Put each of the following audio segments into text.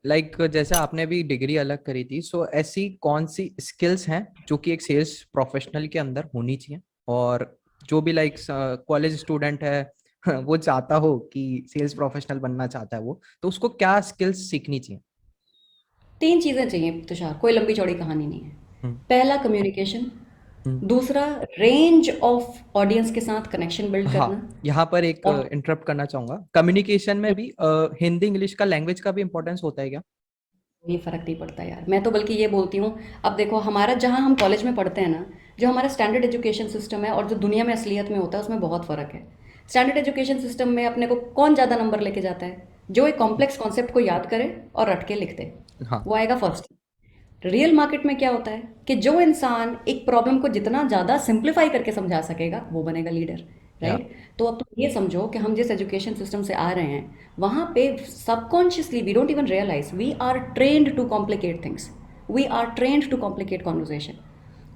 Like जैसे आपने भी डिग्री अलग करी थी, सो ऐसी कौन सी स्किल्स हैं जो कि एक सेल्स प्रोफेशनल के अंदर होनी चाहिए, और जो भी लाइक कॉलेज स्टूडेंट है वो चाहता हो कि सेल्स प्रोफेशनल बनना चाहता है वो, तो उसको क्या स्किल्स सीखनी चाहिए? 3 चीज़ें चाहिए तुषार, कोई लंबी चौड़ी कहानी नहीं है। हम्म। पहला कम्युनिकेशन, हम्म। दूसरा रेंज ऑफ ऑडियंस के साथ कनेक्शन बिल्ड हाँ, करना। यहाँ पर एक और इंटरप्ट करना चाहूंगा। कम्युनिकेशन में भी हिंदी इंग्लिश का, लैंग्वेज का भी इंपॉर्टेंस होता है क्या? ये फ़र्क नहीं पड़ता यार, मैं तो बल्कि ये बोलती हूँ। अब देखो हमारा, जहाँ हम कॉलेज में पढ़ते हैं ना, जो हमारा स्टैंडर्ड एजुकेशन सिस्टम है और जो दुनिया में असलियत में होता है उसमें बहुत फ़र्क है। स्टैंडर्ड एजुकेशन सिस्टम में अपने को कौन ज़्यादा नंबर लेके जाता है? जो एक कॉम्प्लेक्स कॉन्सेप्ट को याद करे और रट के लिख दे, हाँ। वो आएगा फर्स्ट। रियल मार्केट में क्या होता है कि जो इंसान एक प्रॉब्लम को जितना ज़्यादा सिंप्लीफाई करके समझा सकेगा वो बनेगा लीडर। या। राइट? तो अब तुम ये समझो कि हम जिस एजुकेशन सिस्टम से आ रहे हैं वहाँ पे subconsciously we don't even realise we are trained to complicate things, we are trained to complicate conversation.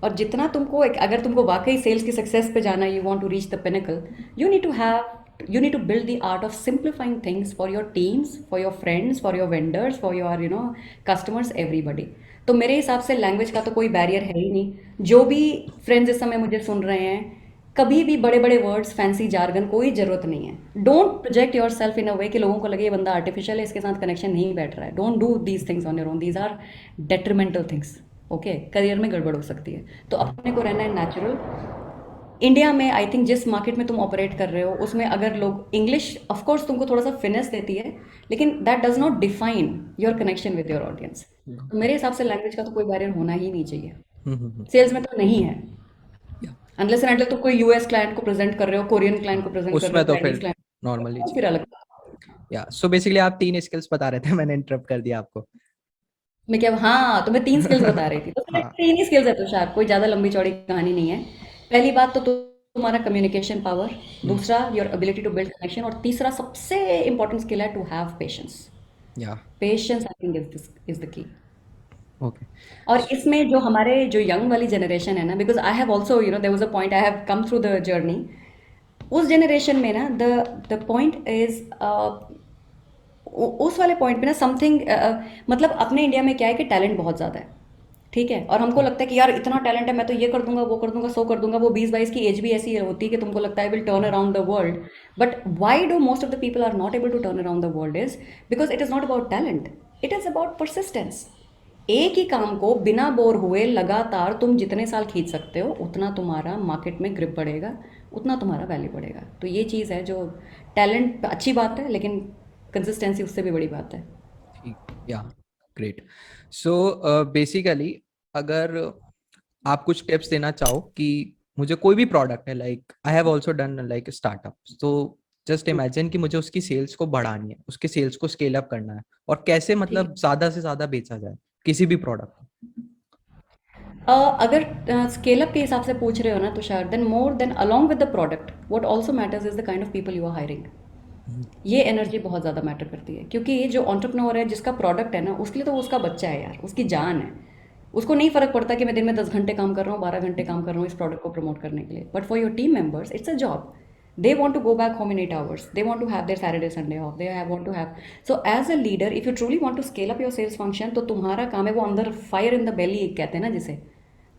और जितना तुमको अगर तुमको वाकई सेल्स की सक्सेस पे जाना, you want to reach the pinnacle, you need to have you need to build the art of simplifying things for your teams, for your friends, for your vendors, for your customers, everybody। तो मेरे हिसाब से language का तो कोई barrier है ही नहीं। जो भी फ्रेंड्स इस समय मुझे सुन रहे हैं, कभी भी बड़े बड़े वर्ड्स, फैंसी जार्गन कोई ज़रूरत नहीं है। Don't project yourself in a way कि लोगों को लगे ये बंदा आर्टिफिशियल है, इसके साथ कनेक्शन नहीं बैठ रहा है। Don't do these things on your own, these are detrimental things. Okay, career में गड़बड़ हो सकती है। तो अपने को रहना है नेचुरल। इंडिया में आई थिंक जिस मार्केट में तुम ऑपरेट कर रहे हो उसमें अगर लोग इंग्लिश ऑफ कोर्स तुमको थोड़ा सा फिनेस देती है, लेकिन that does not define your connection with your audience. तो मेरे हिसाब से लैंग्वेज का तो कोई बैरियर होना ही नहीं चाहिए। हम्म। सेल्स में तो नहीं है। या। अनलेस एंड अनटिल तुम कोई यूएस क्लाइंट को प्रेजेंट कर रहे हो, कोरियन क्लाइंट हाँ, को प्रेजेंट कर रहे उसमें हो, तो चाइनीज फिर क्लाइंट, नॉर्मली वो फिर चाहिए। अलग। या सो बेसिकली आप तीन स्किल्स बता रहे थे, मैंने इंटरप्ट कर दिया आपको। मैं क्या, हाँ, तो मैं 3 स्किल्स बता रही थी। तो सिर्फ हाँ। 3 ही स्किल्स है तुषार, कोई ज़्यादा लंबी चौड़ी कहानी नहीं है। पहली बात तो तुम्हारा कम्युनिकेशन पावर, हम्म। दूसरा your ability to build connection, और तीसरा सबसे इंपॉर्टेंट स्किल है to have patience. Yeah. Patience I think is the key. Okay. और इसमें जो हमारे जो यंग वाली जनरेशन है ना, because I have also there was a point, I have come through the journey. उस जनरेशन में ना द पॉइंट इज, उस वाले पॉइंट पे ना समथिंग, मतलब अपने इंडिया में क्या है कि टैलेंट बहुत ज़्यादा है। ठीक है, और हमको लगता है कि यार इतना टैलेंट है, मैं तो ये कर दूंगा, वो कर दूंगा, सो कर दूंगा। वो 20-22 की एज भी ऐसी होती है कि तुमको लगता है will turn around the world. But why do most of the people are not able to turn around the world is because it is not about talent, it is about persistence. एक ही काम को बिना bore हुए लगातार तुम जितने साल खींच सकते हो उतना तुम्हारा मार्केट में ग्रिप बढ़ेगा, उतना तुम्हारा वैल्यू बढ़ेगा। तो ये चीज़ है जो, टैलेंट अच्छी बात है लेकिन कंसिस्टेंसी उससे भी बड़ी बात है। ठीक। या। ग्रेट। सो बेसिकली, अगर आप कुछ टिप्स देना चाहो कि मुझे कोई भी प्रोडक्ट है, like I have also done like startup, तो जस्ट इमेजिन कि मुझे उसकी सेल्स को बढ़ानी है, उसके सेल्स को स्केल अप करना है, और कैसे ठीक मतलब है। ज्यादा से ज्यादा बेचा जाए किसी भी प्रोडक्ट अगर स्केल अप के हिसाब से पूछ रहे हो ना Tushar, then more then along with the product what also matters is the kind of people you are hiring. को। ये एनर्जी बहुत ज़्यादा मैटर करती है, क्योंकि ये जो एंटरप्रेन्योर है जिसका प्रोडक्ट है ना, उसके लिए तो वो उसका बच्चा है यार, उसकी जान है। उसको नहीं फर्क पड़ता कि मैं दिन में 10 घंटे काम कर रहा हूँ, 12 घंटे काम कर रहा हूँ इस प्रोडक्ट को प्रमोट करने के लिए, but for your team members it's a job. They want to go back home in 8 hours, they want to have their Saturday Sunday off, they want to have. So as a leader if you truly want to scale up your sales function, तो तुम्हारा काम है वो अंदर fire in the बेली कहते हैं ना जिसे,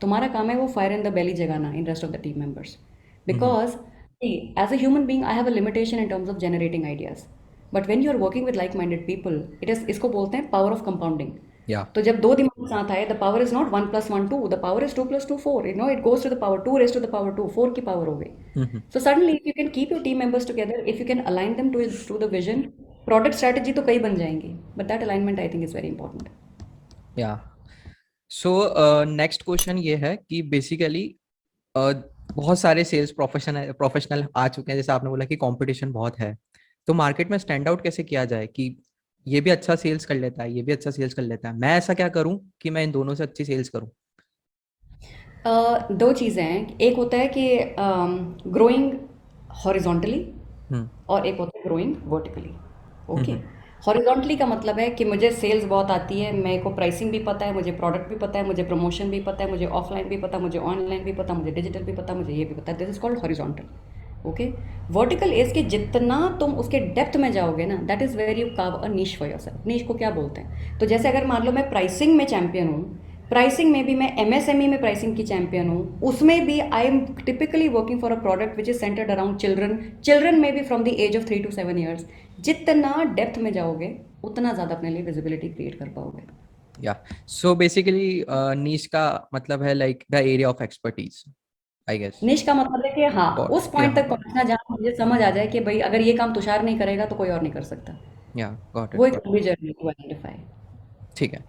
तुम्हारा काम है वो फायर इन द बेली जगाना in rest of the team members. Hmm. Because as a human being I have a limitation in terms of generating ideas, but when you are working with like minded people, it is, इसको बोलते हैं power of compounding. या। तो जब दो दिमाग साथ आए, the power is not 1 + 1 2, the power is 2 + 2 4, it goes to the power 2 raised to the power 2, 4 की पावर हो गई। Hmm. So suddenly if you can keep your team members together, if you can align them to the vision, product strategy तो कई बन जाएंगी, but that alignment I think is very important. Yeah. So next question ये है कि basically बहुत सारे sales professional professional आ चुके हैं, जैसे आपने बोला कि कंपटीशन बहुत है, तो मार्केट में स्टैंड आउट कैसे किया जाए कि ये भी अच्छा सेल्स कर लेता है, ये भी अच्छा सेल्स कर लेता है, मैं ऐसा क्या करूं कि मैं इन दोनों से अच्छी सेल्स करूं? दो चीज़ें हैं, एक होता है कि ग्रोइंग हॉरिजॉन्टली, हम्म। और एक होता है ग्रोइंग वर्टिकली। ओके, हम्म। हॉरिजॉन्टली का मतलब है कि मुझे सेल्स बहुत आती है, मेरे को प्राइसिंग भी पता है, मुझे प्रोडक्ट भी पता है, मुझे प्रमोशन भी पता है, मुझे ऑफलाइन भी पता, मुझे ऑनलाइन भी पता, मुझे डिजिटल भी पता, मुझे ये भी पता है, this is called horizontal. Okay. Vertical edge के जितना तुम उसके डेप्थ में जाओगे ना, that is where you carve a niche for yourself. Niche को क्या बोलते हैं? तो जैसे अगर मान लो मैं प्राइसिंग में चैंपियन हूँ, प्राइसिंग में भी मैं एमएसएमई में प्राइसिंग की चैंपियन हूँ, उसमें भी I am typically working for a product which is centred around children, children में भी from the age of 3 to 7 years। जितना डेप्थ में जाओगे उतना ज़्यादा अपने लिए विजिबिलिटी क्रिएट कर पाओगे। या सो बेसिकली नीश का मतलब है like the area of expertise, I guess. Niche का मतलब है कि हाँ, गॉट उस इट, या पॉइंट तक गॉट इट, पहुंचना जहाँ मुझे समझ आ जाए कि भाई अगर ये काम तुषार नहीं करेगा तो कोई और नहीं कर सकता। या गॉट इट, वो एक गॉट इट। लंबी जर्नी टू आइडेंटिफाई। ठीक है।